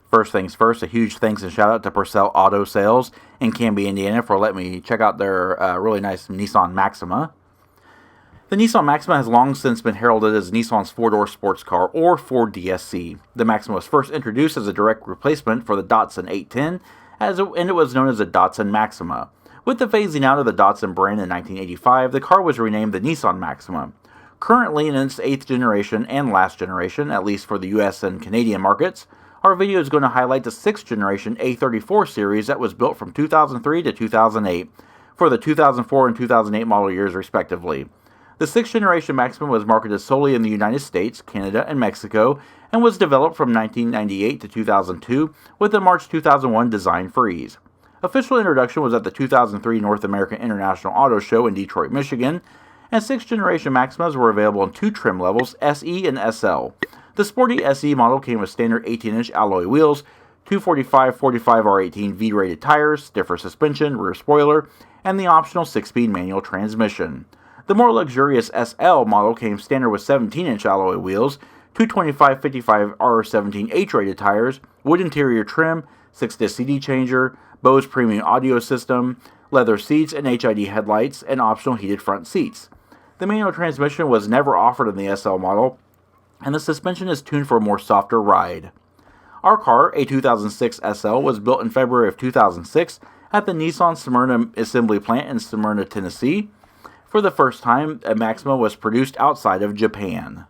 First things first, a huge thanks and shout out to Purcell Auto Sales in Camby, Indiana for letting me check out their really nice Nissan Maxima. The Nissan Maxima has long since been heralded as Nissan's four-door sports car, or Ford DSC. The Maxima was first introduced as a direct replacement for the Datsun 810, and it was known as a Datsun Maxima. With the phasing out of the Datsun brand in 1985, the car was renamed the Nissan Maxima. Currently in its 8th generation and last generation, at least for the US and Canadian markets, our video is going to highlight the 6th generation A34 series that was built from 2003 to 2008 for the 2004 and 2008 model years respectively. The 6th generation Maxima was marketed solely in the United States, Canada, and Mexico, and was developed from 1998 to 2002 with a March 2001 design freeze. Official introduction was at the 2003 North American International Auto Show in Detroit, Michigan, and 6th generation Maximas were available in 2 trim levels, SE and SL. The sporty SE model came with standard 18-inch alloy wheels, 245/45 R18 V-rated tires, stiffer suspension, rear spoiler, and the optional 6-speed manual transmission. The more luxurious SL model came standard with 17-inch alloy wheels, 225/55 R17 H-rated tires, wood interior trim, 6-disc CD changer, Bose premium audio system, leather seats and HID headlights, and optional heated front seats. The manual transmission was never offered in the SL model, and the suspension is tuned for a more softer ride. Our car, a 2006 SL, was built in February of 2006 at the Nissan Smyrna Assembly Plant in Smyrna, Tennessee. For the first time, a Maxima was produced outside of Japan.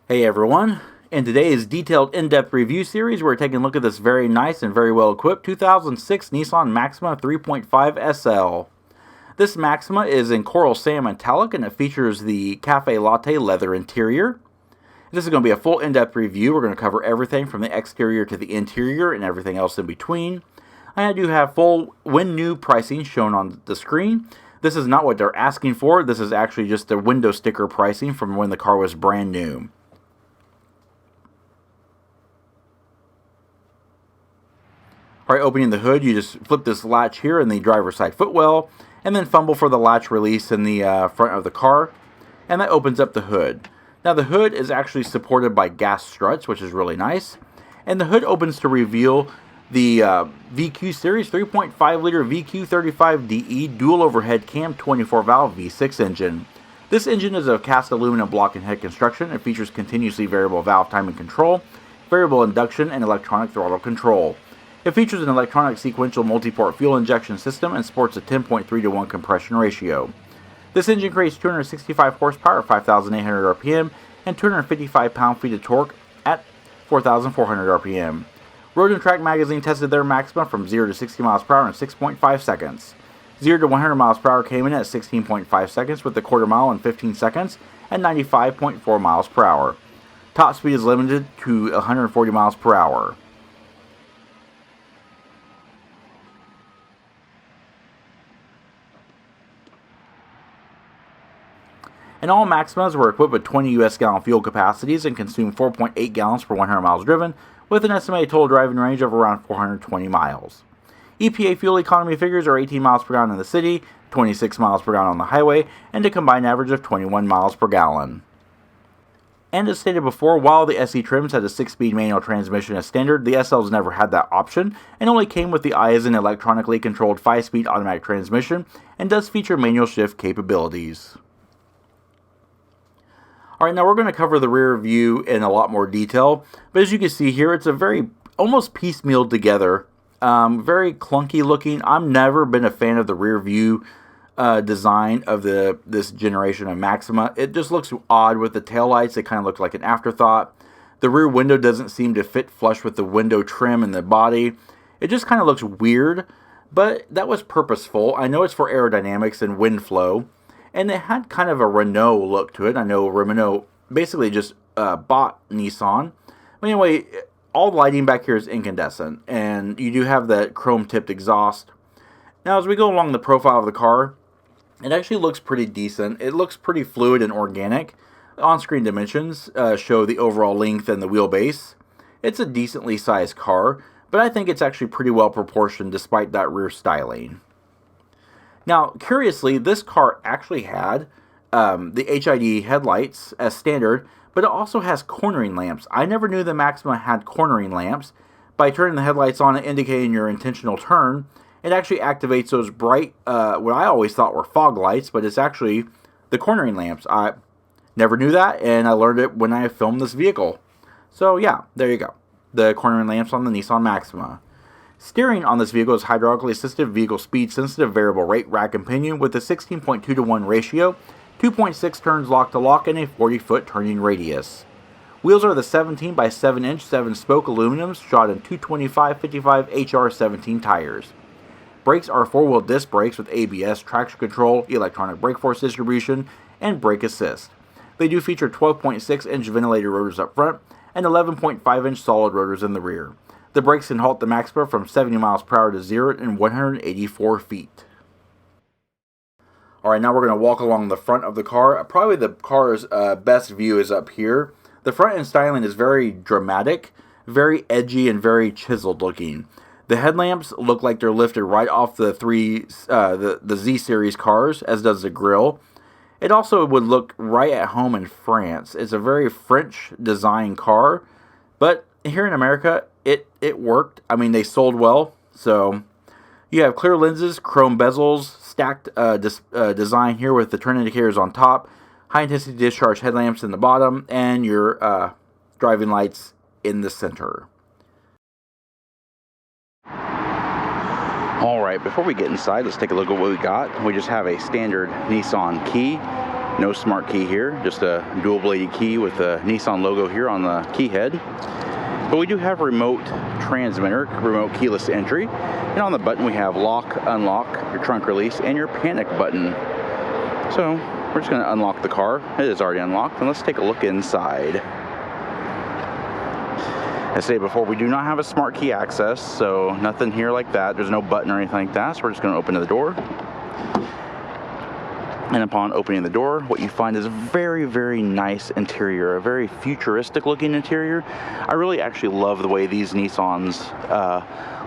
Hey everyone, in today's detailed in-depth review series, we're taking a look at this very nice and very well equipped 2006 Nissan Maxima 3.5 SL. This Maxima is in coral sand metallic and it features the cafe latte leather interior. This is going to be a full in-depth review. We're going to cover everything from the exterior to the interior and everything else in between. I do have full when new pricing shown on the screen. This is not what they're asking for. This is actually just the window sticker pricing from when the car was brand new. Alright, opening the hood, you just flip this latch here in the driver's side footwell, and then fumble for the latch release in the front of the car, and that opens up the hood. Now the hood is actually supported by gas struts, which is really nice, and the hood opens to reveal the VQ Series 3.5-liter VQ35DE dual overhead cam 24-valve V6 engine. This engine is a cast aluminum block and head construction and features continuously variable valve timing control, variable induction, and electronic throttle control. It features an electronic sequential multi-port fuel injection system and sports a 10.3-to-1 compression ratio. This engine creates 265 horsepower at 5,800 RPM and 255 pound-feet of torque at 4,400 RPM. Road and Track magazine tested their Maxima from 0 to 60 miles per hour in 6.5 seconds. 0 to 100 miles per hour came in at 16.5 seconds with the quarter mile in 15 seconds at 95.4 miles per hour. Top speed is limited to 140 miles per hour. And all Maximas were equipped with 20 US gallon fuel capacities and consume 4.8 gallons per 100 miles driven, with an estimated total driving range of around 420 miles. EPA fuel economy figures are 18 miles per gallon in the city, 26 miles per gallon on the highway, and a combined average of 21 miles per gallon. And as stated before, while the SE trims had a 6-speed manual transmission as standard, the SLs never had that option and only came with the Aisin electronically controlled 5-speed automatic transmission and does feature manual shift capabilities. Alright, now we're going to cover the rear view in a lot more detail, but as you can see here, it's a very almost piecemealed together, very clunky looking. I've never been a fan of the rear view design of this generation of Maxima. It just looks odd with the taillights. It kind of looks like an afterthought. The rear window doesn't seem to fit flush with the window trim and the body. It just kind of looks weird, but that was purposeful. I know it's for aerodynamics and wind flow. And it had kind of a Renault look to it. I know Renault basically just bought Nissan. But anyway, all the lighting back here is incandescent, and you do have that chrome-tipped exhaust. Now, as we go along the profile of the car, it actually looks pretty decent. It looks pretty fluid and organic. The on-screen dimensions show the overall length and the wheelbase. It's a decently sized car, but I think it's actually pretty well proportioned despite that rear styling. Now, curiously, this car actually had the HID headlights as standard, but it also has cornering lamps. I never knew the Maxima had cornering lamps. By turning the headlights on and indicating your intentional turn, it actually activates those bright, what I always thought were fog lights, but it's actually the cornering lamps. I never knew that, and I learned it when I filmed this vehicle. So yeah, there you go. The cornering lamps on the Nissan Maxima. Steering on this vehicle is hydraulically assisted vehicle speed sensitive variable rate rack and pinion with a 16.2 to 1 ratio, 2.6 turns lock to lock, and a 40-foot turning radius. Wheels are the 17 by 7 inch 7 spoke aluminums shot in 225/55 HR17 tires. Brakes are 4-wheel disc brakes with ABS, traction control, electronic brake force distribution, and brake assist. They do feature 12.6 inch ventilated rotors up front and 11.5 inch solid rotors in the rear. The brakes can halt the Maxima from 70 miles per hour to 0 in 184 feet. Alright, now we're going to walk along the front of the car. Probably the car's best view is up here. The front end styling is very dramatic, very edgy, and very chiseled looking. The headlamps look like they're lifted right off the Z series cars, as does the grille. It also would look right at home in France. It's a very French design car, but here in America, it worked. I mean, they sold well. So you have clear lenses, chrome bezels, stacked design here with the turn indicators on top, high intensity discharge headlamps in the bottom, and your driving lights in the center. Alright, before we get inside, let's take a look at what we got. We just have a standard Nissan key. No smart key here, just a dual bladed key with the Nissan logo here on the key head. But we do have remote transmitter, remote keyless entry. And on the button we have lock, unlock, your trunk release, and your panic button. So we're just going to unlock the car. It is already unlocked, and let's take a look inside. As I say before, we do not have a smart key access, so nothing here like that. There's no button or anything like that, so we're just going to open the door. And upon opening the door, what you find is a very, very nice interior, a very futuristic looking interior. I really actually love the way these Nissans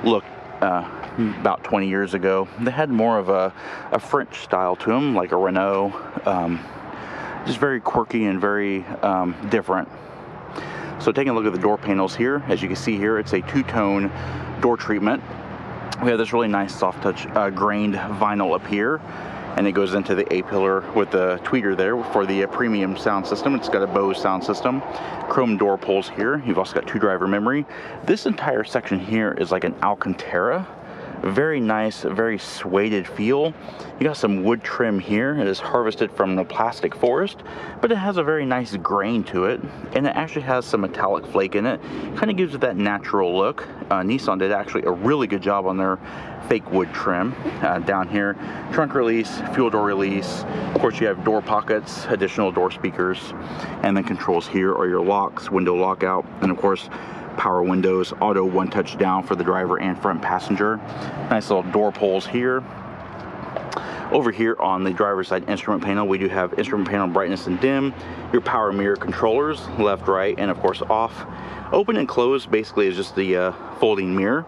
looked about 20 years ago. They had more of a French style to them, like a Renault. Just very quirky and very different. So taking a look at the door panels here, as you can see here, it's a two-tone door treatment. We have this really nice soft touch grained vinyl up here, and it goes into the A-pillar with the tweeter there for the premium sound system. It's got a Bose sound system, chrome door pulls here. You've also got 2 driver memory. This entire section here is like an Alcantara. Very nice, very suede feel. You got some wood trim here. It is harvested from the plastic forest, but it has a very nice grain to it, and it actually has some metallic flake in it. Kind of gives it that natural look. Nissan did actually a really good job on their fake wood trim. Down here, trunk release, fuel door release. Of course, you have door pockets, additional door speakers, and then controls here are your locks, window lockout, and of course, power windows, auto one touch down for the driver and front passenger. Nice little door pulls here. Over here on the driver's side instrument panel, we do have instrument panel brightness and dim, your power mirror controllers, left, right, and of course off. Open and close basically is just the folding mirror.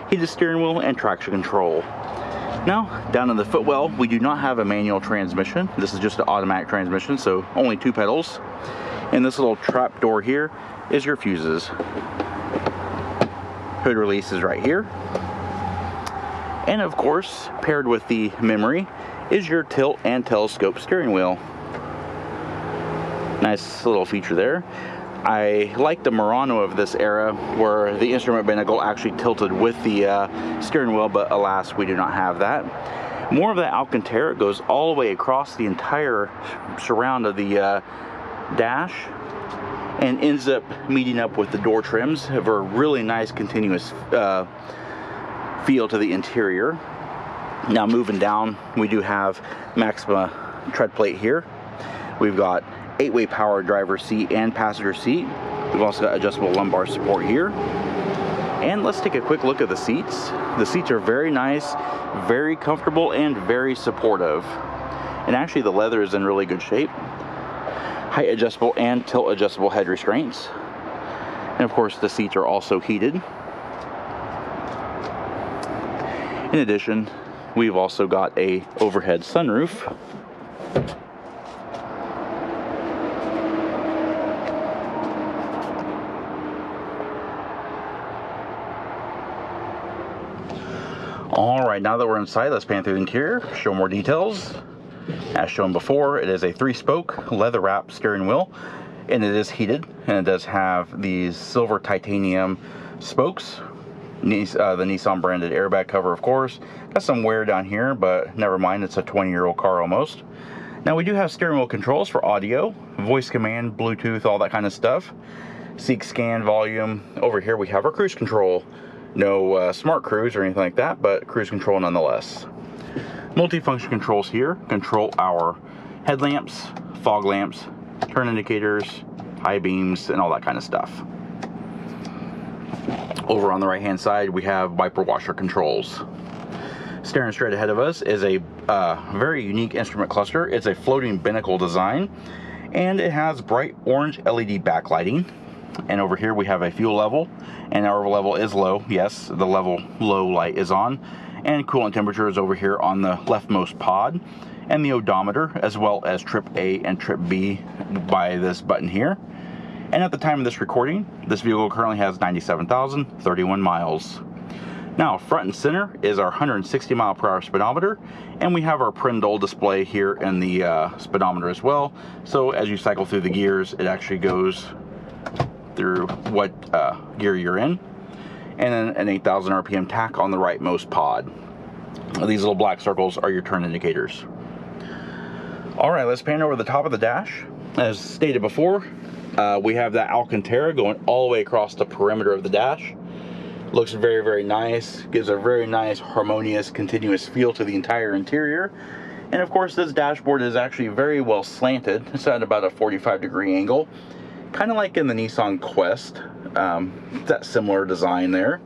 Heated steering wheel and traction control. Now, down in the footwell, we do not have a manual transmission. This is just an automatic transmission, so only 2 pedals. And this little trap door here is your fuses. Hood release is right here. And of course, paired with the memory is your tilt and telescope steering wheel. Nice little feature there. I like the Murano of this era, where the instrument binnacle actually tilted with the steering wheel, but alas, we do not have that. More of the Alcantara goes all the way across the entire surround of the dash, and ends up meeting up with the door trims. Have a really nice continuous feel to the interior. Now moving down, we do have Maxima tread plate here. We've got 8-way power driver seat and passenger seat. We've also got adjustable lumbar support here. And let's take a quick look at the seats. The seats are very nice, very comfortable, and very supportive. And actually the leather is in really good shape. Height adjustable and tilt adjustable head restraints. And of course the seats are also heated. In addition, we've also got a overhead sunroof. Alright, now that we're inside, let's pan through the interior, show more details. As shown before, it is a 3-spoke, leather-wrapped steering wheel, and it is heated, and it does have these silver titanium spokes. The Nissan branded airbag cover, of course. Got some wear down here, but never mind, it's a 20-year-old car almost. Now we do have steering wheel controls for audio, voice command, Bluetooth, all that kind of stuff. Seek, scan, volume. Over here we have our cruise control. No smart cruise or anything like that, but cruise control nonetheless. Multifunction controls here control our headlamps, fog lamps, turn indicators, high beams, and all that kind of stuff. Over on the right hand side we have wiper washer controls. Staring straight ahead of us is a very unique instrument cluster. It's a floating binnacle design, and it has bright orange LED backlighting. And over here we have a fuel level, and our level is low. Yes, the level low light is on, and coolant temperature is over here on the leftmost pod, and the odometer, as well as trip A and trip B by this button here. And at the time of this recording, this vehicle currently has 97,031 miles. Now, front and center is our 160 mile per hour speedometer, and we have our Prindle display here in the speedometer as well. So as you cycle through the gears, it actually goes through what gear you're in, and then an 8,000 RPM tach on the rightmost pod. These little black circles are your turn indicators. Alright, let's pan over the top of the dash. As stated before, we have that Alcantara going all the way across the perimeter of the dash. Looks very, very nice, gives a very nice, harmonious, continuous feel to the entire interior. And of course, this dashboard is actually very well slanted. It's at about a 45-degree angle. Kind of like in the Nissan Quest, that similar design there.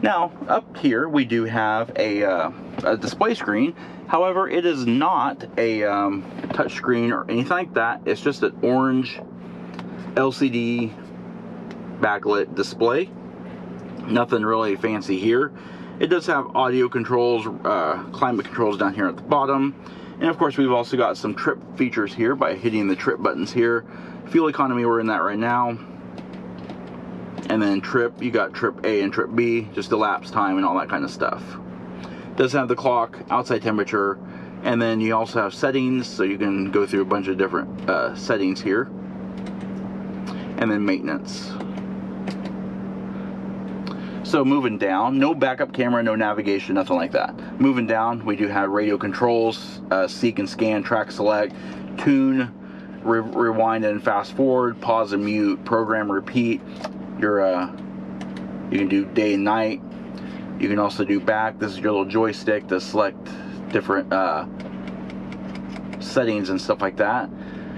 Now, up here we do have a display screen. However, it is not a touch screen or anything like that. It's just an orange LCD backlit display. Nothing really fancy here. It does have audio controls, climate controls down here at the bottom. And of course, we've also got some trip features here by hitting the trip buttons here. Fuel economy, we're in that right now. And then trip, you got trip A and trip B, just elapsed time and all that kind of stuff. Does have the clock, outside temperature, and then you also have settings, so you can go through a bunch of different settings here. And then maintenance. So moving down, no backup camera, no navigation, nothing like that. Moving down, we do have radio controls, seek and scan, track select, tune, rewind and fast forward, pause and mute, program repeat. You can do day and night. You can also do back. This is your little joystick to select different settings and stuff like that.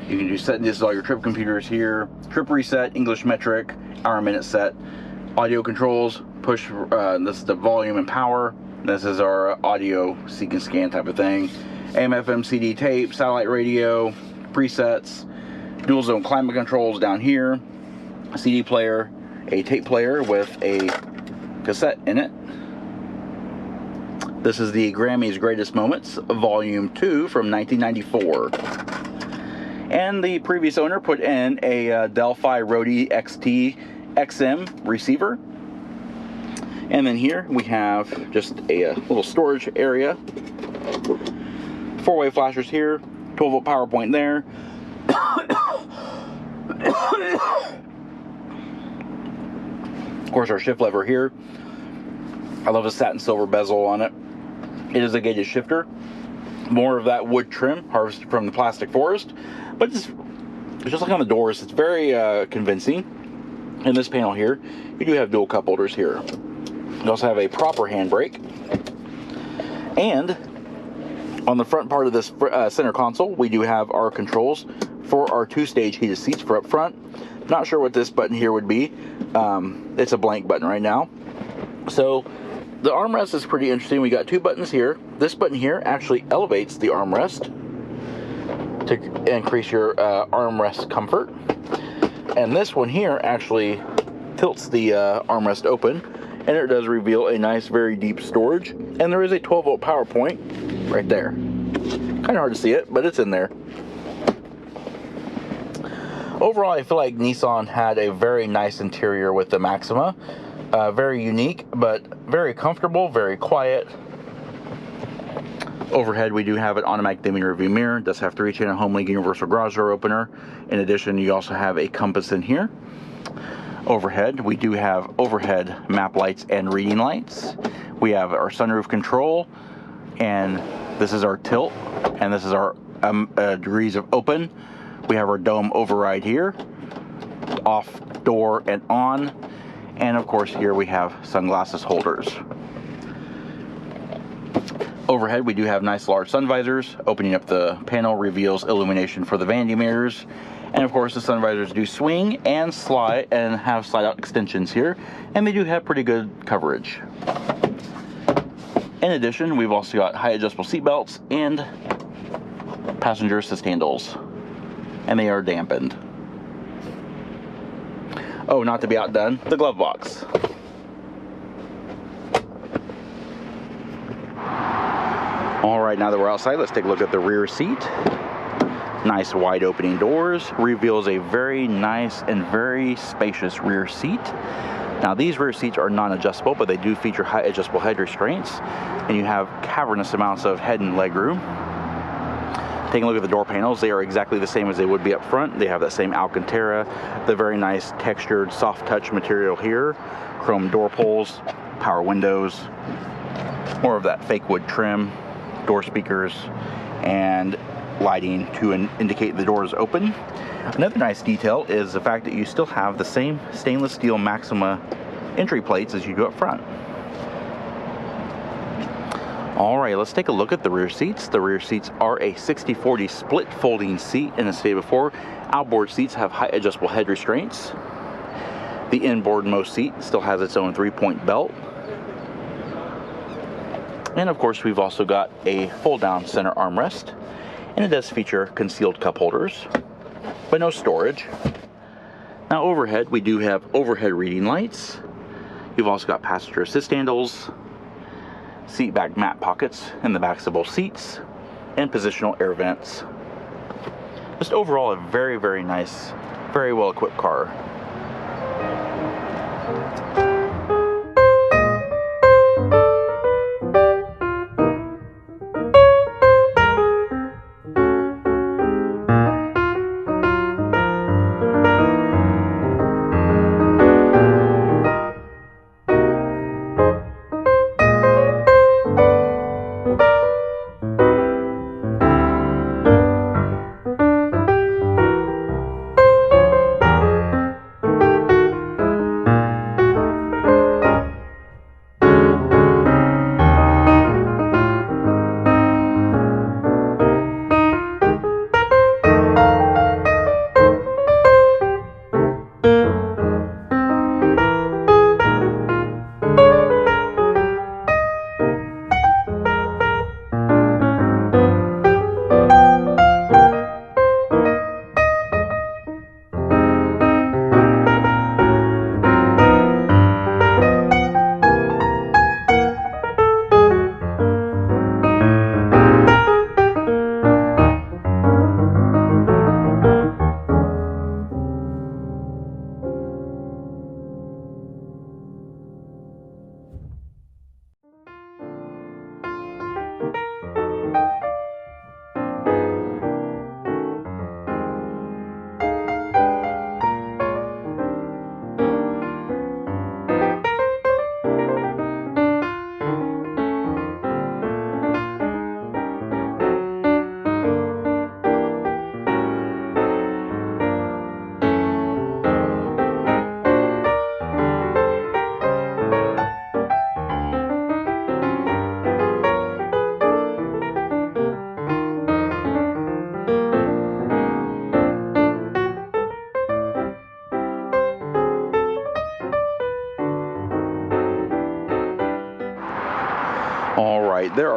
You can do settings. This is all your trip computers here. Trip reset, English metric, hour minute set, audio controls, push. This is the volume and power. This is our audio seek and scan type of thing. AM, FM, CD tape, satellite radio, presets, dual zone climate controls down here, a CD player, a tape player with a cassette in it. This is the Grammy's Greatest Moments, Volume 2 from 1994. And the previous owner put in a Delphi Rode XT XM receiver. And then here we have just a little storage area. 4-way flashers here, 12-volt power point there. Of course, our shift lever here. I love the satin silver bezel on it. It is a gated shifter. More of that wood trim harvested from the plastic forest. But it's just like on the doors, it's very convincing. In this panel here, you do have dual cup holders here. You also have a proper handbrake. And on the front part of this center console, we do have our controls for our 2-stage heated seats for up front. Not sure what this button here would be. It's a blank button right now. So the armrest is pretty interesting. We got 2 buttons here. This button here actually elevates the armrest to increase your armrest comfort. And this one here actually tilts the armrest open, and it does reveal a nice, very deep storage. And there is a 12-volt power point right there. Kind of hard to see it, but it's in there. Overall, I feel like Nissan had a very nice interior with the Maxima. Very unique, but very comfortable, very quiet. Overhead, we do have an automatic dimming rearview mirror. It does have 3-channel HomeLink universal garage door opener. In addition, you also have a compass in here. Overhead, we do have overhead map lights and reading lights. We have our sunroof control, and this is our tilt, and this is our degrees of open. We have our dome override here, off, door, and on. And of course, here we have sunglasses holders. Overhead, we do have nice large sun visors. Opening up the panel reveals illumination for the vanity mirrors. And of course, the sun visors do swing and slide and have slide out extensions here. And they do have pretty good coverage. In addition, we've also got high adjustable seat belts and passenger assist handles. And they are dampened. Oh, not to be outdone, the glove box. All right, now that we're outside, let's take a look at the rear seat. Nice wide opening doors, reveals a very nice and very spacious rear seat. Now these rear seats are non-adjustable, but they do feature high adjustable head restraints, and you have cavernous amounts of head and leg room. Taking a look at the door panels, they are exactly the same as they would be up front. They have that same Alcantara, the very nice textured soft touch material here, chrome door pulls, power windows, more of that fake wood trim, door speakers, and lighting to indicate the door is open. Another nice detail is the fact that you still have the same stainless steel Maxima entry plates as you do up front. Alright, let's take a look at the rear seats. The rear seats are a 60/40 split folding seat. And as stated before, outboard seats have high adjustable head restraints. The inboard-most seat still has its own 3-point belt. And of course, we've also got a fold-down center armrest. And it does feature concealed cup holders, but no storage. Now overhead, we do have overhead reading lights. You've also got passenger assist handles, seat back mat pockets in the backs of both seats, and positional air vents. Just overall a very, very nice, very well equipped car.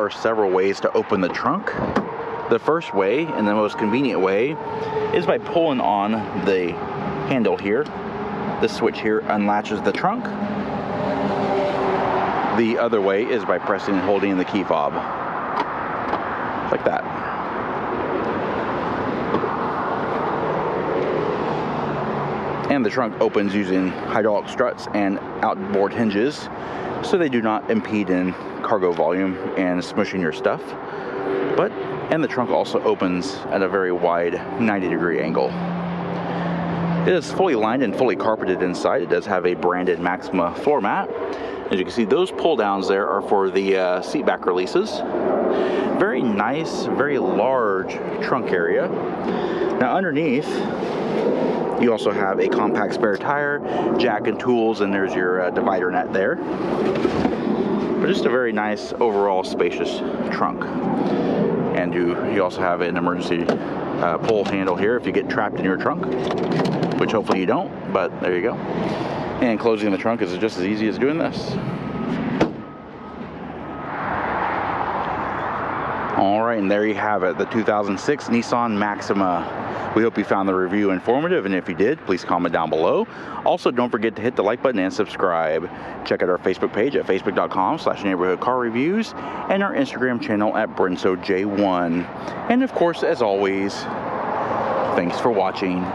are several ways to open the trunk. The first way, and the most convenient way, is by pulling on the handle here. This switch here unlatches the trunk. The other way is by pressing and holding the key fob. Like that. And the trunk opens using hydraulic struts and outboard hinges, so they do not impede in cargo volume and smushing your stuff. And the trunk also opens at a very wide 90-degree angle. It is fully lined and fully carpeted inside. It does have a branded Maxima floor mat. As you can see, those pull downs there are for the seat back releases. Very nice, very large trunk area. Now underneath, you also have a compact spare tire, jack and tools, and there's your divider net there. But just a very nice overall spacious trunk. And you also have an emergency pull handle here if you get trapped in your trunk, which hopefully you don't, but there you go. And closing the trunk is just as easy as doing this. Alright, and there you have it, the 2006 Nissan Maxima. We hope you found the review informative, and if you did, please comment down below. Also, don't forget to hit the like button and subscribe. Check out our Facebook page at facebook.com/neighborhoodcarreviews and our Instagram channel at BrensoJ1. And of course, as always, thanks for watching.